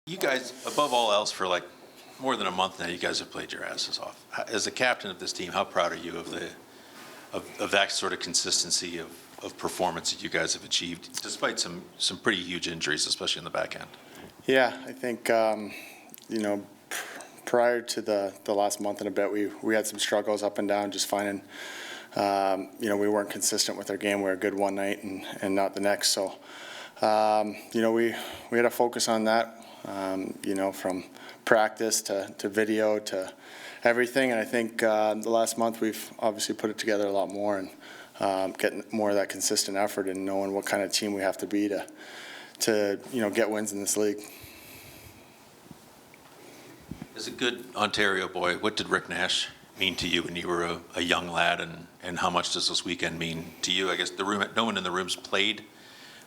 You guys, above all else, for like more than a month now, you guys have played your asses off. As the captain of this team, how proud are you of that sort of consistency of performance that you guys have achieved, despite some pretty huge injuries, especially in the back end? Yeah, I think prior to the last month and a bit, we had some struggles up and down, just finding we weren't consistent with our game. We were good one night and not the next. So we had to focus on that. From practice to video to everything. And I think the last month we've obviously put it together a lot more and getting more of that consistent effort and knowing what kind of team we have to be to get wins in this league. As a good Ontario boy, what did Rick Nash mean to you when you were a young lad, and how much does this weekend mean to you? I guess no one in the room's played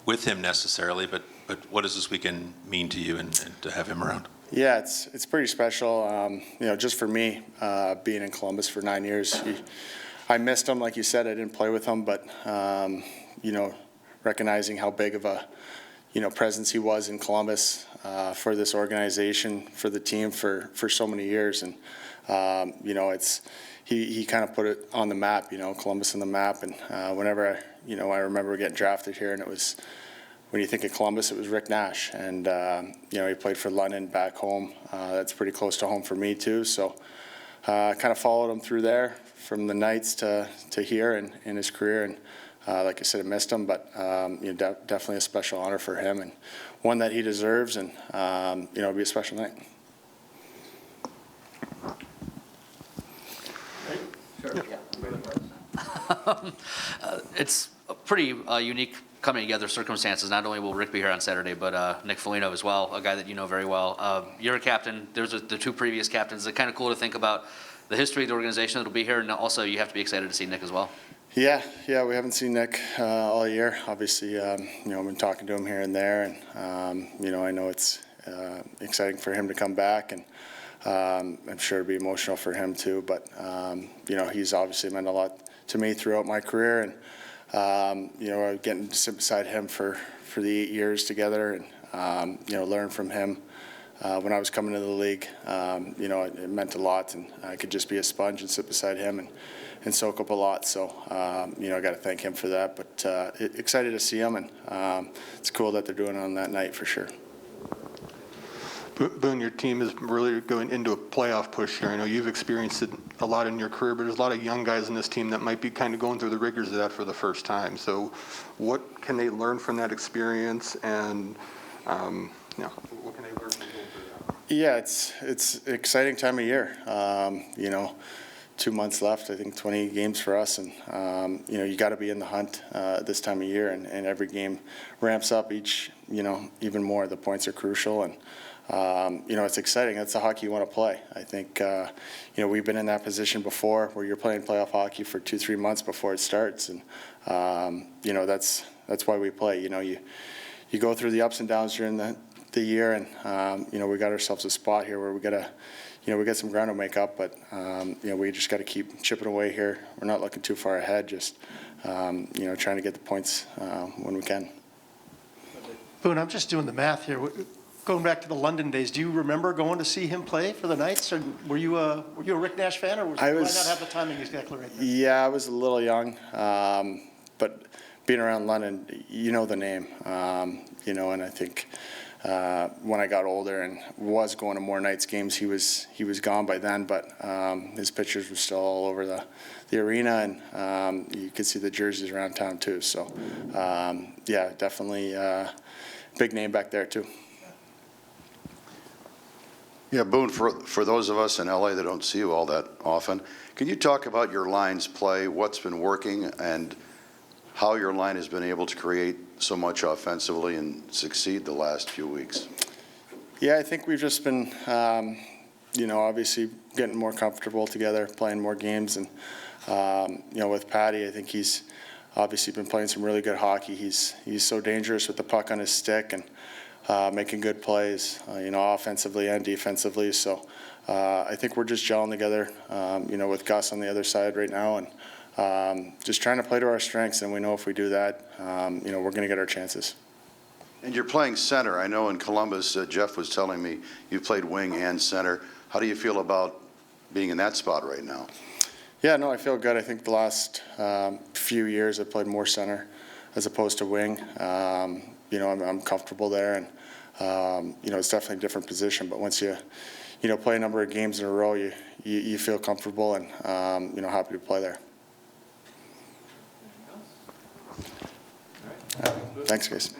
with him necessarily, but what does this weekend mean to you and to have him around? Yeah, it's pretty special. Just for me, being in Columbus for 9 years, I missed him. Like you said, I didn't play with him, but recognizing how big of a presence he was in Columbus for this organization, for the team, for so many years, and he kind of put it on the map, Columbus on the map. And whenever I remember getting drafted here, and it was, when you think of Columbus, it was Rick Nash, and he played for London back home. That's pretty close to home for me too. So kind of followed him through there from the Knights to here in his career, and like I said, I missed him, but definitely a special honor for him and one that he deserves, and it'll be a special night. It's a pretty unique coming together circumstances. Not only will Rick be here on Saturday, but Nick Foligno as well, a guy that you know very well. You're a captain. There's the two previous captains. It's kind of cool to think about the history of the organization that'll be here, and also you have to be excited to see Nick as well. Yeah, we haven't seen Nick all year. Obviously, I've been talking to him here and there, and I know it's exciting for him to come back, and I'm sure it'll be emotional for him too. But he's obviously meant a lot to me throughout my career, and getting to sit beside him for the 8 years together, and learn from him. When I was coming to the league, it meant a lot, and I could just be a sponge and sit beside him and soak up a lot. So, I got to thank him for that. But excited to see him, and it's cool that they're doing it on that night for sure. Boone, your team is really going into a playoff push here. I know you've experienced it a lot in your career, but there's a lot of young guys in this team that might be kind of going through the rigors of that for the first time. So what can they learn from that experience, and what can they learn from that? Yeah, it's an exciting time of year. 2 months left, I think 20 games for us, and you got to be in the hunt this time of year, and every game ramps up even more. The points are crucial, and it's exciting. That's the hockey you want to play. I think we've been in that position before, where you're playing playoff hockey for 2-3 months before it starts, and that's why we play. You go through the ups and downs during the year, and we got ourselves a spot here where we got to. We got some ground to make up, but we just got to keep chipping away here. We're not looking too far ahead, just trying to get the points when we can. Boone, I'm just doing the math here. Going back to the London days, do you remember going to see him play for the Knights, or were you a Rick Nash fan, or did I not have the timing exactly right there? Yeah, I was a little young, but being around London, the name, and I think. When I got older and was going to more Knights games, he was gone by then, but his pictures were still all over the arena, and you could see the jerseys around town too. So, definitely big name back there too. Yeah, Boone, for those of us in LA that don't see you all that often, can you talk about your line's play, what's been working, and how your line has been able to create so much offensively and succeed the last few weeks? Yeah, I think we've just been, obviously getting more comfortable together, playing more games, and with Patty, I think he's obviously been playing some really good hockey. He's so dangerous with the puck on his stick and making good plays, offensively and defensively. So I think we're just gelling together, with Gus on the other side right now, and just trying to play to our strengths, and we know if we do that, we're going to get our chances. And you're playing center. I know in Columbus, Jeff was telling me you played wing and center. How do you feel about being in that spot right now? Yeah, no, I feel good. I think the last few years I played more center as opposed to wing. You know, I'm comfortable there, and you know, it's definitely a different position. But once you know, play a number of games in a row, you feel comfortable and you know, happy to play there. Thanks, guys.